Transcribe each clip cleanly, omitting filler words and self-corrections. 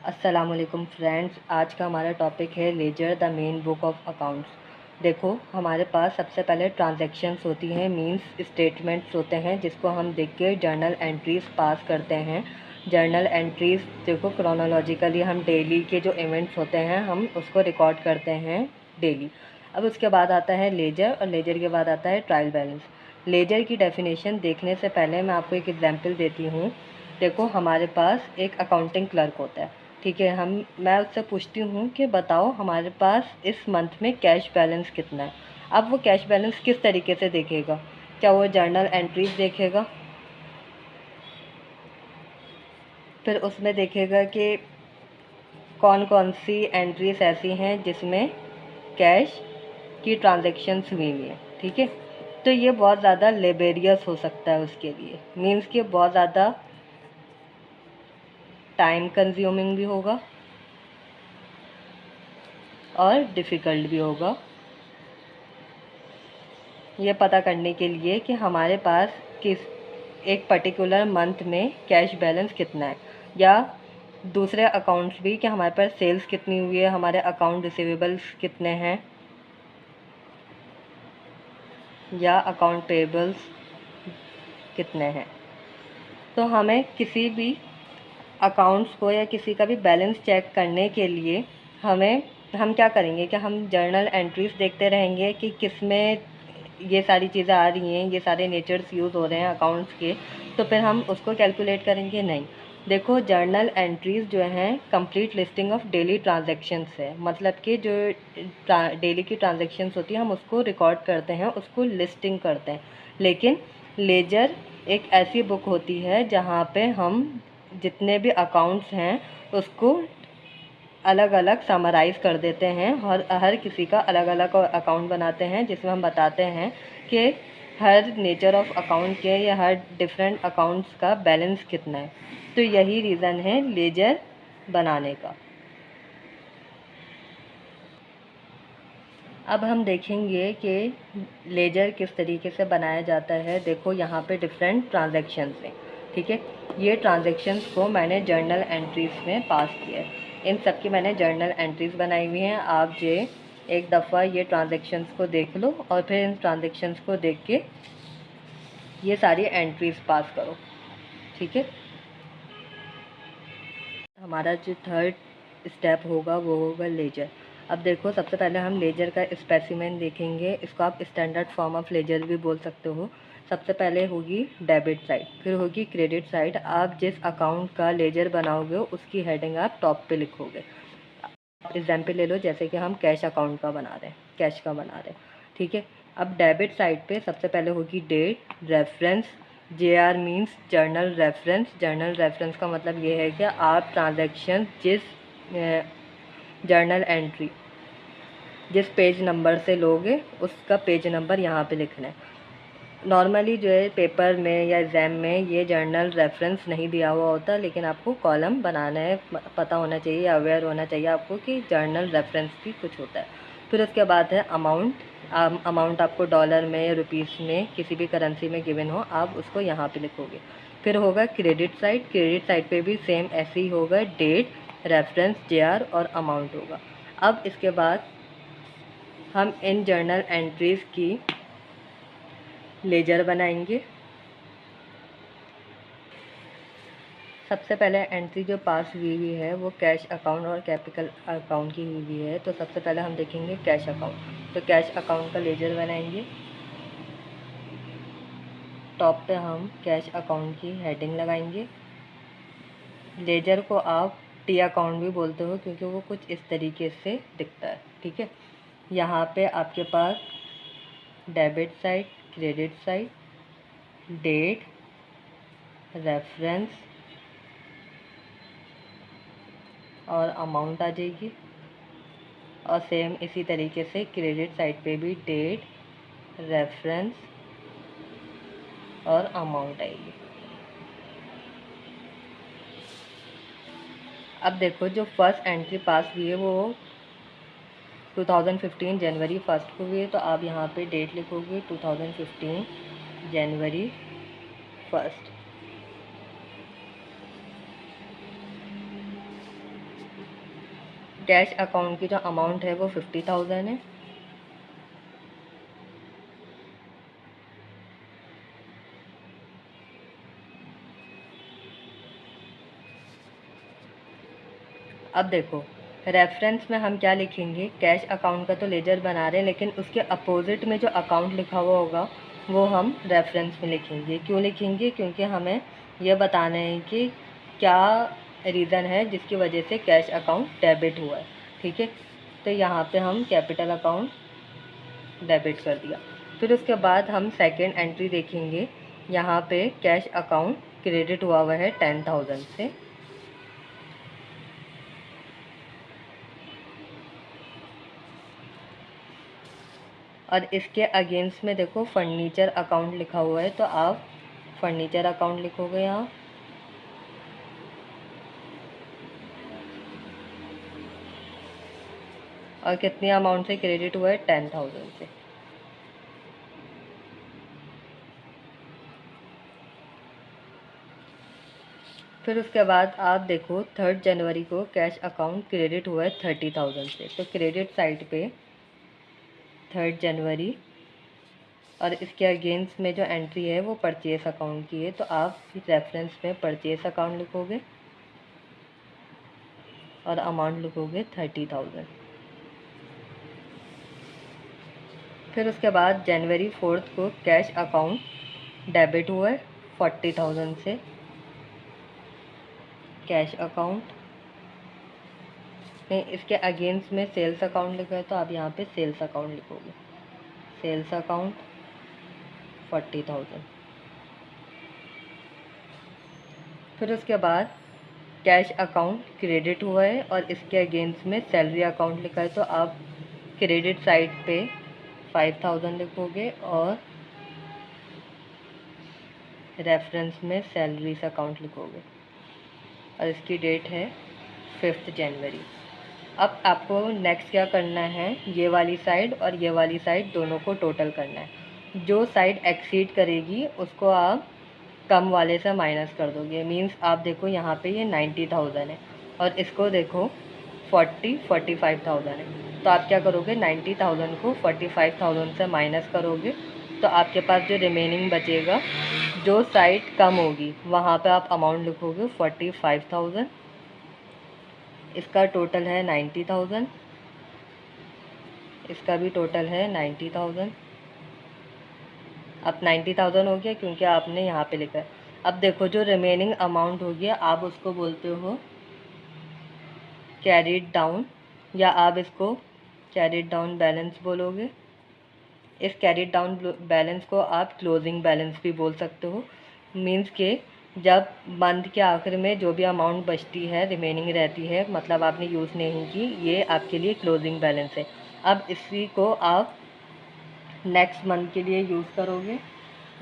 अस्सलाम वालेकुम फ्रेंड्स। आज का हमारा टॉपिक है ledger the main book of accounts. देखो, हमारे पास सबसे पहले ट्रांजैक्शंस होती हैं, मींस स्टेटमेंट्स होते हैं जिसको हम देख के जर्नल एंट्रीज़ पास करते हैं। जर्नल एंट्रीज़ देखो क्रोनोलॉजिकली हम डेली के जो इवेंट्स होते हैं हम उसको रिकॉर्ड करते हैं डेली। अब उसके बाद आता है लेजर, और लेजर के बाद आता है ट्रायल बैलेंस। लेजर की डेफिनेशन देखने से पहले मैं आपको एक एग्जांपल देती हूँ। देखो, हमारे पास एक अकाउंटिंग क्लर्क होता है, ठीक है। मैं उससे पूछती हूँ कि बताओ हमारे पास इस मंथ में कैश बैलेंस कितना है। अब वो कैश बैलेंस किस तरीके से देखेगा? क्या वो जर्नल एंट्रीज देखेगा? फिर उसमें देखेगा कि कौन कौन सी एंट्रीज ऐसी हैं जिसमें कैश की ट्रांजैक्शंस हुई हैं, ठीक है। तो ये बहुत ज़्यादा लेबेरियस हो सकता है उसके लिए, मीन्स कि बहुत ज़्यादा टाइम कंज्यूमिंग भी होगा और डिफ़िकल्ट भी होगा ये पता करने के लिए कि हमारे पास किस एक पर्टिकुलर मंथ में कैश बैलेंस कितना है, या दूसरे अकाउंट्स भी कि हमारे पास सेल्स कितनी हुई है, हमारे अकाउंट रिसीवेबल्स कितने हैं, या अकाउंट पेबल्स कितने हैं। तो हमें किसी भी अकाउंट्स को या किसी का भी बैलेंस चेक करने के लिए हम क्या करेंगे कि हम जर्नल एंट्रीज देखते रहेंगे कि किस में ये सारी चीज़ें आ रही हैं, ये सारे नेचर्स यूज़ हो रहे हैं अकाउंट्स के, तो फिर हम उसको कैलकुलेट करेंगे? नहीं। देखो, जर्नल एंट्रीज़ जो हैं complete listing of daily transactions है, मतलब कि जो डेली की ट्रांजैक्शंस होती है हम उसको रिकॉर्ड करते हैं, उसको लिस्टिंग करते हैं। लेकिन लेजर एक ऐसी बुक होती है जहाँ पे हम जितने भी अकाउंट्स हैं उसको अलग अलग समराइज़ कर देते हैं और हर किसी का अलग अलग अकाउंट बनाते हैं, जिसमें हम बताते हैं कि हर नेचर ऑफ अकाउंट के या हर डिफरेंट अकाउंट्स का बैलेंस कितना है। तो यही रीज़न है लेजर बनाने का। अब हम देखेंगे कि लेजर किस तरीके से बनाया जाता है। देखो, यहाँ पे डिफरेंट ट्रांजैक्शंस हैं, ठीक है। ये ट्रांजैक्शंस को मैंने जर्नल एंट्रीज़ में पास किया है। इन सब की मैंने जर्नल एंट्रीज़ बनाई हुई हैं। आप जो एक दफ़ा ये ट्रांजैक्शंस को देख लो और फिर इन ट्रांजैक्शंस को देख के ये सारी एंट्रीज़ पास करो, ठीक है। हमारा जो थर्ड स्टेप होगा वो होगा लेजर। अब देखो, सबसे पहले हम लेजर का स्पेसिमेन देखेंगे। इसको आप स्टैंडर्ड फॉर्म ऑफ लेजर भी बोल सकते हो। सबसे पहले होगी डेबिट साइड, फिर होगी क्रेडिट साइड। आप जिस अकाउंट का लेजर बनाओगे उसकी हेडिंग आप टॉप पे लिखोगे। एग्जाम्पल ले लो, जैसे कि हम कैश अकाउंट का बना रहे हैं, कैश का बना रहे हैं, ठीक है। अब डेबिट साइड पे सबसे पहले होगी date, reference. JR means journal reference. Journal reference का मतलब ये है कि आप ट्रांजैक्शन जर्नल एंट्री जिस पेज नंबर से लोगे उसका पेज नंबर यहाँ पे लिखना है। नॉर्मली जो है पेपर में या एग्ज़ाम में ये जर्नल रेफरेंस नहीं दिया हुआ होता, लेकिन आपको कॉलम बनाना है, पता होना चाहिए, अवेयर होना चाहिए आपको कि जर्नल रेफरेंस भी कुछ होता है। फिर उसके बाद है अमाउंट। अमाउंट आपको डॉलर में, रुपीस में, किसी भी करेंसी में गिवन हो, आप उसको यहाँ पे लिखोगे। फिर होगा क्रेडिट साइड। क्रेडिट साइड पे भी सेम ऐसे ही होगा, डेट, रेफरेंस, JR और अमाउंट होगा। अब इसके बाद हम इन जर्नल एंट्रीज़ की लेजर बनाएंगे। सबसे पहले एंट्री जो पास हुई है वो कैश अकाउंट और कैपिटल अकाउंट की हुई है। तो सबसे पहले हम देखेंगे कैश अकाउंट। तो कैश अकाउंट का लेजर बनाएंगे। टॉप पे हम कैश अकाउंट की हेडिंग लगाएंगे। लेजर को आप टी अकाउंट भी बोलते हो क्योंकि वो कुछ इस तरीके से दिखता है, ठीक है। यहाँ पे आपके पास debit side, credit side, date, reference और अमाउंट आ जाएगी। और सेम इसी तरीके से क्रेडिट साइड पे भी डेट, रेफरेंस और अमाउंट आएगी। अब देखो, जो फर्स्ट एंट्री पास हुई है वो 2015 जनवरी 1 को हुई है। तो आप यहाँ पे डेट लिखोगे 2015 जनवरी 1। कैश अकाउंट की जो अमाउंट है वो 50,000 है। अब देखो रेफरेंस में हम क्या लिखेंगे, कैश अकाउंट का तो लेजर बना रहे हैं, लेकिन उसके अपोजिट में जो अकाउंट लिखा हुआ होगा वो हम रेफरेंस में लिखेंगे। क्यों लिखेंगे? क्योंकि हमें यह बताना है कि क्या रीज़न है जिसकी वजह से कैश अकाउंट डेबिट हुआ है। ठीक है, तो यहाँ पे हम कैपिटल अकाउंट डेबिट कर दिया। फिर उसके बाद हम सेकेंड एंट्री देखेंगे, यहाँ पे कैश अकाउंट क्रेडिट हुआ है 10,000 से। और इसके अगेंस्ट में देखो फर्नीचर अकाउंट लिखा हुआ है, तो आप फर्नीचर अकाउंट लिखोगे यहाँ। और कितनी अमाउंट से क्रेडिट हुआ है? 10,000 से। फिर उसके बाद आप देखो 3 जनवरी को कैश अकाउंट क्रेडिट हुआ है 30,000 से। तो क्रेडिट साइड पे 3 जनवरी, और इसके अगेंस्ट में जो एंट्री है वो परचेस अकाउंट की है, तो आप रेफरेंस में परचेस अकाउंट लिखोगे और अमाउंट लिखोगे 30,000। फिर उसके बाद जनवरी 4 को कैश अकाउंट डेबिट हुआ है 40,000 से। कैश अकाउंट नहीं, इसके अगेंस्ट में सेल्स अकाउंट लिखा है, तो आप यहाँ पे सेल्स अकाउंट लिखोगे। Sales account 40,000। फिर उसके बाद कैश अकाउंट क्रेडिट हुआ है और इसके अगेंस्ट में सैलरी अकाउंट लिखा है, तो आप क्रेडिट साइड पे 5,000 लिखोगे और रेफरेंस में सैलरीज अकाउंट लिखोगे। और इसकी डेट है 5 जनवरी। अब आपको नेक्स्ट क्या करना है, ये वाली साइड और ये वाली साइड दोनों को टोटल करना है। जो साइड एक्सीड करेगी उसको आप कम वाले से माइनस कर दोगे। मींस आप देखो यहाँ पे ये 90,000 है और इसको देखो 45,000 है, तो आप क्या करोगे, 90,000 को 45,000 से माइनस करोगे, तो आपके पास जो रिमेनिंग बचेगा, जो साइड कम होगी वहाँ पे आप अमाउंट लिखोगे 45,000। इसका टोटल है 90,000, इसका भी टोटल है 90,000। अब 90,000 हो गया क्योंकि आपने यहाँ पे लिखा है। अब देखो जो रिमेनिंग अमाउंट हो गया आप उसको बोलते हो कैरीड डाउन, या आप इसको कैरीड डाउन बैलेंस बोलोगे। इस कैरीड डाउन बैलेंस को आप क्लोजिंग बैलेंस भी बोल सकते हो। मींस के जब मंथ के आखिर में जो भी अमाउंट बचती है, रिमेनिंग रहती है, मतलब आपने यूज़ नहीं की, ये आपके लिए क्लोजिंग बैलेंस है। अब इसी को आप नेक्स्ट मंथ के लिए यूज़ करोगे,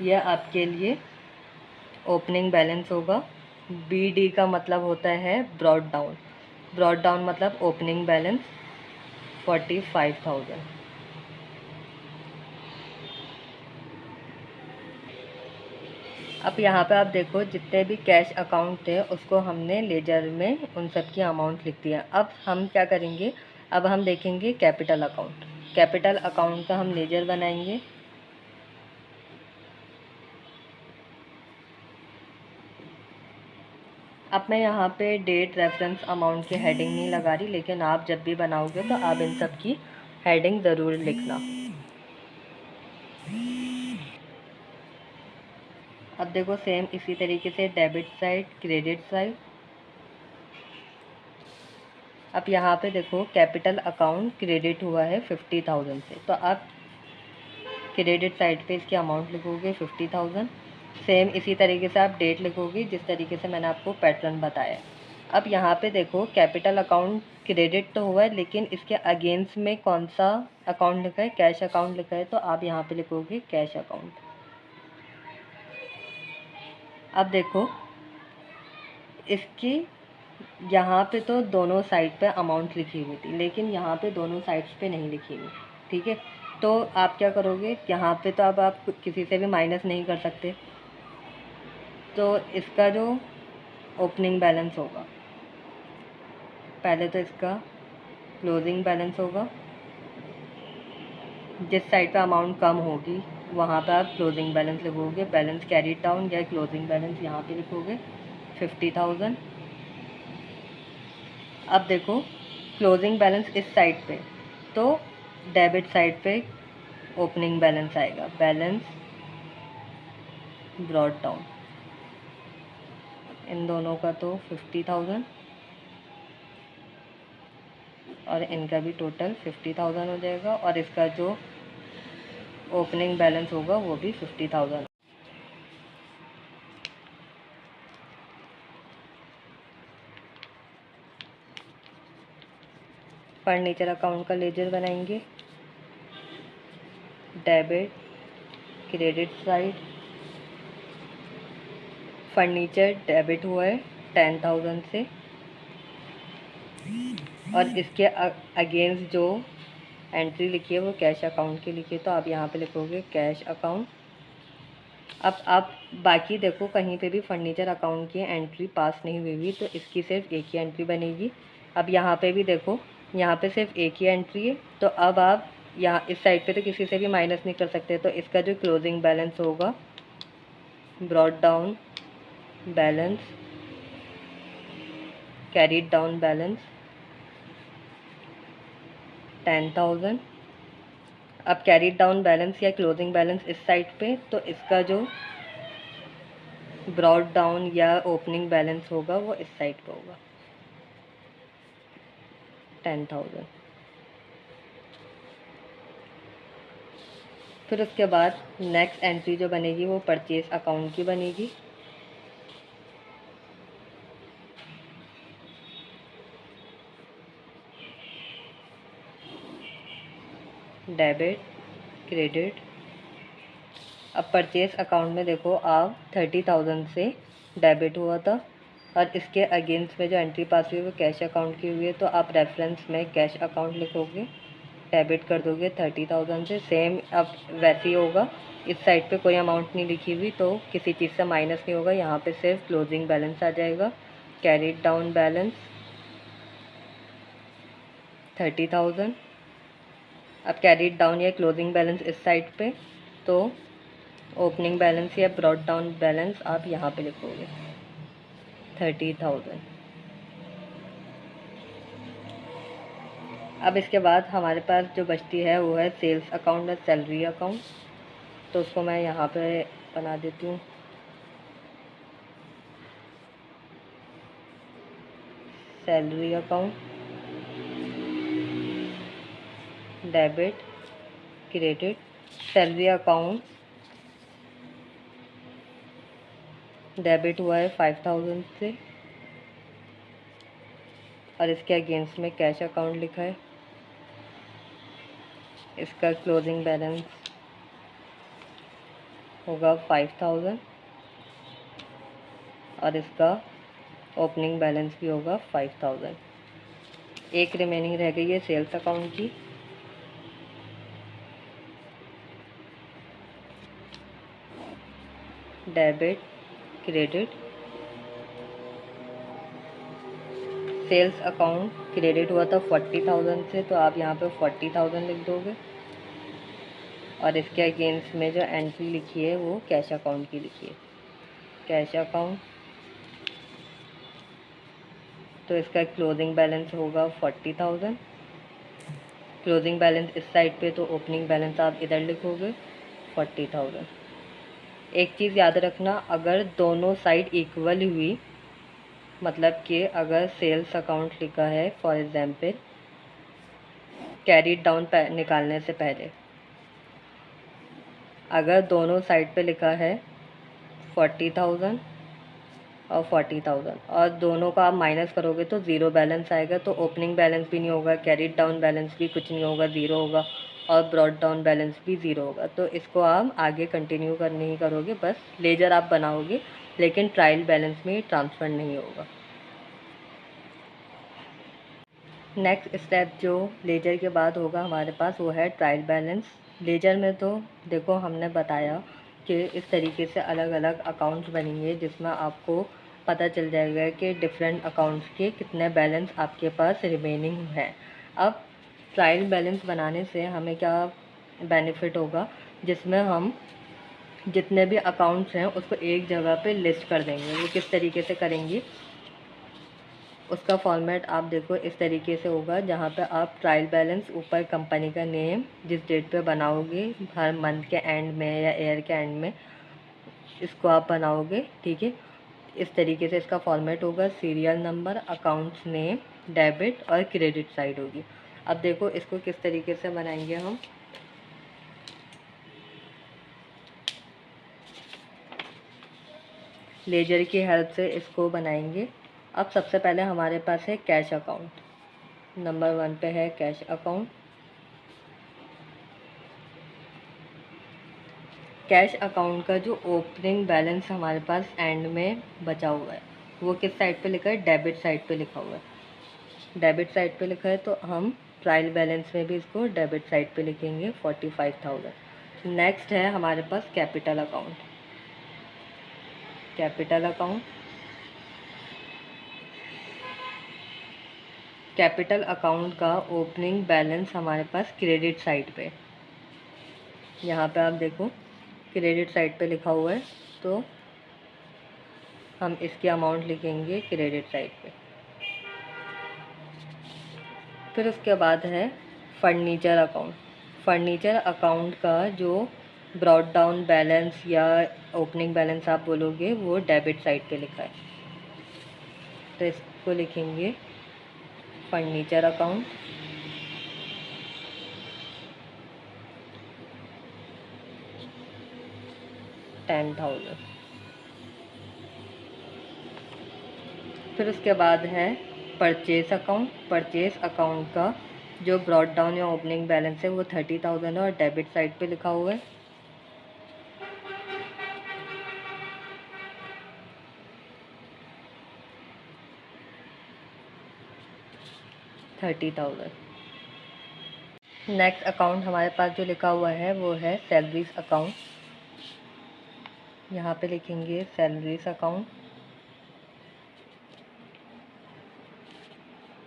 यह आपके लिए ओपनिंग बैलेंस होगा। BD का मतलब होता है ब्रॉड डाउन। ब्रॉड डाउन मतलब ओपनिंग बैलेंस 45,000। अब यहाँ पे आप देखो जितने भी कैश अकाउंट थे उसको हमने लेजर में उन सब की अमाउंट लिख दिया। अब हम क्या करेंगे, अब हम देखेंगे कैपिटल अकाउंट। कैपिटल अकाउंट का हम लेजर बनाएंगे। अब मैं यहाँ पे डेट, रेफरेंस, अमाउंट की हेडिंग नहीं लगा रही, लेकिन आप जब भी बनाओगे तो आप इन सब की हेडिंग ज़रूर लिखना। अब देखो सेम इसी तरीके से डेबिट साइड, क्रेडिट साइड। अब यहाँ पे देखो कैपिटल अकाउंट क्रेडिट हुआ है 50,000 से, तो आप क्रेडिट साइड पे इसकी अमाउंट लिखोगे 50,000। सेम इसी तरीके से आप डेट लिखोगे जिस तरीके से मैंने आपको पैटर्न बताया। अब यहाँ पे देखो कैपिटल अकाउंट क्रेडिट तो हुआ है, लेकिन इसके अगेंस्ट में कौन सा अकाउंट लिखा है, कैश अकाउंट लिखा है, तो आप यहाँ पे लिखोगे कैश अकाउंट। अब देखो इसकी यहाँ पे तो दोनों साइड पे अमाउंट लिखी हुई थी, लेकिन यहाँ पे दोनों साइड्स पे नहीं लिखी हुई। ठीक है, तो आप क्या करोगे, यहाँ पे तो अब आप किसी से भी माइनस नहीं कर सकते, तो इसका जो ओपनिंग बैलेंस होगा, पहले तो इसका क्लोजिंग बैलेंस होगा। जिस साइड पे अमाउंट कम होगी वहाँ पे आप क्लोजिंग बैलेंस लिखोगे। बैलेंस कैरीड डाउन या क्लोजिंग बैलेंस यहाँ पे लिखोगे 50,000। अब देखो क्लोजिंग बैलेंस इस साइड पे, तो डेबिट साइड पे ओपनिंग बैलेंस आएगा। बैलेंस ब्रॉट डाउन, इन दोनों का तो 50,000 और इनका भी टोटल 50,000 हो जाएगा, और इसका जो ओपनिंग बैलेंस होगा वो भी 50,000। फर्नीचर अकाउंट का लेजर बनाएंगे। Debit credit side, furniture debit हुआ है 10,000 से, और इसके अगेंस्ट जो एंट्री लिखी है वो कैश अकाउंट की लिखी है, तो आप यहाँ पे लिखोगे कैश अकाउंट। अब आप बाकी देखो कहीं पे भी फर्नीचर अकाउंट की एंट्री पास नहीं हुई हुई, तो इसकी सिर्फ एक ही एंट्री बनेगी। अब यहाँ पे भी देखो, यहाँ पे सिर्फ एक ही एंट्री है, तो अब आप यहाँ इस साइड पे तो किसी से भी माइनस नहीं कर सकते, तो इसका जो क्लोजिंग बैलेंस होगा brought down balance carried down balance 10,000। अब कैरीड डाउन बैलेंस या क्लोजिंग बैलेंस इस साइड पे, तो इसका जो ब्रॉट डाउन या ओपनिंग बैलेंस होगा वो इस साइड पे होगा 10,000। फिर उसके बाद नेक्स्ट एंट्री जो बनेगी वो परचेज अकाउंट की बनेगी। डेबिट क्रेडिट, अब परचेज अकाउंट में देखो आप 30,000 से डेबिट हुआ था, और इसके अगेंस्ट में जो एंट्री पास हुई है वो कैश अकाउंट की हुई है, तो आप रेफरेंस में कैश अकाउंट लिखोगे, डेबिट कर दोगे 30,000 से। सेम अब वैसे ही होगा, इस साइड पे कोई अमाउंट नहीं लिखी हुई तो किसी चीज़ से माइनस नहीं होगा, यहाँ पे सिर्फ क्लोजिंग बैलेंस आ जाएगा। Carried down balance 30,000। अब कैरीड डाउन या क्लोजिंग बैलेंस इस साइड पे, तो ओपनिंग बैलेंस या ब्रॉट डाउन बैलेंस आप यहाँ पे लिखोगे 30,000। अब इसके बाद हमारे पास जो बचती है वो है सेल्स अकाउंट या सैलरी अकाउंट, तो उसको मैं यहाँ पे बना देती हूँ। Salary account, debit credit, salary account debit हुआ है 5,000 से, और इसके अगेंस्ट में कैश अकाउंट लिखा है। इसका क्लोजिंग बैलेंस होगा 5,000, और इसका ओपनिंग बैलेंस भी होगा 5,000। एक रिमेनिंग रह गई है सेल्स अकाउंट की। Debit credit, sales account credit हुआ था 40,000 से, तो आप यहाँ पे 40,000 लिख दोगे, और इसके अगेंस्ट में जो एंट्री लिखी है वो कैश अकाउंट की लिखी है, कैश अकाउंट। तो इसका क्लोजिंग बैलेंस होगा 40,000। क्लोजिंग बैलेंस इस साइड पे, तो ओपनिंग बैलेंस आप इधर लिखोगे 40,000। एक चीज़ याद रखना, अगर दोनों साइड इक्वल हुई, मतलब कि अगर सेल्स अकाउंट लिखा है फॉर एग्जांपल कैरीड डाउन निकालने से पहले, अगर दोनों साइड पे लिखा है 40,000 और 40,000 और दोनों का आप माइनस करोगे तो ज़ीरो बैलेंस आएगा, तो ओपनिंग बैलेंस भी नहीं होगा, कैरीड डाउन बैलेंस भी कुछ नहीं होगा, ज़ीरो होगा, और ब्रॉट डाउन बैलेंस भी ज़ीरो होगा। तो इसको आप आगे कंटिन्यू नहीं करोगे, बस लेजर आप बनाओगे, लेकिन ट्रायल बैलेंस में ट्रांसफ़र नहीं होगा। नेक्स्ट स्टेप जो लेजर के बाद होगा हमारे पास वो है ट्रायल बैलेंस। लेजर में तो देखो हमने बताया कि इस तरीके से अलग अलग अकाउंट्स बनेंगे, जिसमें आपको पता चल जाएगा कि डिफरेंट अकाउंट्स के कितने बैलेंस आपके पास रिमेनिंग हैं। अब ट्रायल बैलेंस बनाने से हमें क्या बेनिफिट होगा, जिसमें हम जितने भी अकाउंट्स हैं उसको एक जगह पे लिस्ट कर देंगे। वो किस तरीके से करेंगे, उसका फॉर्मेट आप देखो इस तरीके से होगा, जहाँ पे आप ट्रायल बैलेंस ऊपर कंपनी का नेम जिस डेट पे बनाओगे हर मंथ के एंड में या ईयर के एंड में इसको आप बनाओगे, ठीक है। इस तरीके से इसका फॉर्मेट होगा, serial number, accounts name, debit और क्रेडिट साइड होगी। अब देखो इसको किस तरीके से बनाएंगे हम। लेजर की हेल्प से इसको बनाएंगे। अब सबसे पहले हमारे पास है कैश अकाउंट, नंबर 1 पे है कैश अकाउंट। कैश अकाउंट का जो ओपनिंग बैलेंस हमारे पास एंड में बचा हुआ है वो किस साइड पे लिखा है, डेबिट साइड पे लिखा हुआ है। डेबिट साइड पे लिखा है तो हम ट्रायल बैलेंस में भी इसको डेबिट साइड पे लिखेंगे 45,000। नेक्स्ट है हमारे पास capital account. Capital account, capital account का ओपनिंग बैलेंस हमारे पास क्रेडिट साइड पे, यहाँ पे आप देखो क्रेडिट साइड पे लिखा हुआ है तो हम इसकी अमाउंट लिखेंगे क्रेडिट साइड पे। फिर उसके बाद है फर्नीचर अकाउंट। फर्नीचर अकाउंट का जो ब्रॉड डाउन बैलेंस या ओपनिंग बैलेंस आप बोलोगे वो डेबिट साइड पे लिखा है, तो इसको लिखेंगे फर्नीचर अकाउंट। $10,000। फिर उसके बाद है परचेस अकाउंट। परचेस अकाउंट का जो ब्रॉड डाउन या ओपनिंग बैलेंस है वो 30,000 है और डेबिट साइड पे लिखा हुआ है। $30,000। नेक्स्ट अकाउंट हमारे पास जो लिखा हुआ है वो है सैलरीज अकाउंट, यहाँ पे लिखेंगे सैलरीज अकाउंट।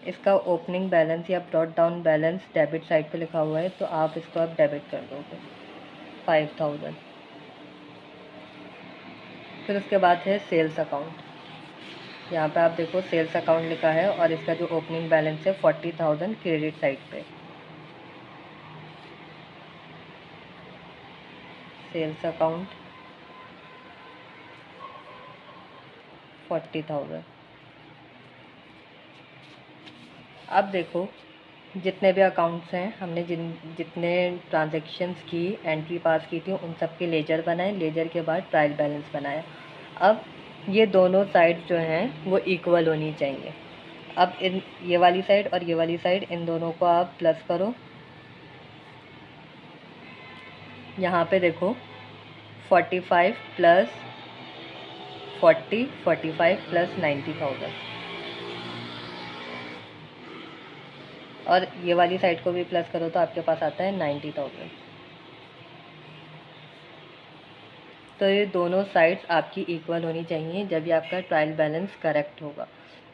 इसका ओपनिंग बैलेंस या brought down balance debit side पे लिखा हुआ है तो आप इसको अब डेबिट कर दोगे 5,000। फिर उसके बाद है सेल्स अकाउंट, यहाँ पे आप देखो सेल्स अकाउंट लिखा है और इसका जो ओपनिंग बैलेंस है 40,000 क्रेडिट साइड पे। Sales account 40,000। अब देखो जितने भी अकाउंट्स हैं हमने जितने ट्रांजैक्शंस की एंट्री पास की थी उन सब के लेजर बनाए, लेजर के बाद ट्रायल बैलेंस बनाया। अब ये दोनों साइड जो हैं वो इक्वल होनी चाहिए। अब इन ये वाली साइड और ये वाली साइड इन दोनों को आप प्लस करो। यहाँ पे देखो 45 प्लस 40, 45 प्लस 90,000 और ये वाली साइड को भी प्लस करो तो आपके पास आता है 90,000। तो ये दोनों साइड्स आपकी इक्वल होनी चाहिए जब ये आपका ट्रायल बैलेंस करेक्ट होगा।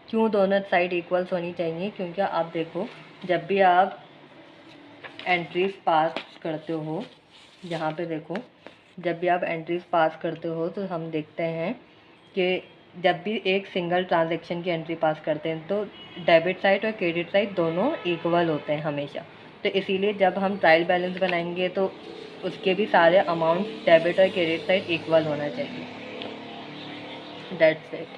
क्यों दोनों साइड इक्वल्स होनी चाहिए, क्योंकि आप देखो जब भी आप एंट्रीज पास करते हो, यहाँ पे देखो जब भी आप एंट्रीज पास करते हो तो हम देखते हैं कि जब भी एक सिंगल ट्रांजैक्शन की एंट्री पास करते हैं तो डेबिट साइड और क्रेडिट साइड दोनों इक्वल होते हैं हमेशा। तो इसीलिए जब हम ट्रायल बैलेंस बनाएंगे तो उसके भी सारे अमाउंट डेबिट और क्रेडिट साइड इक्वल होना चाहिए। That's it.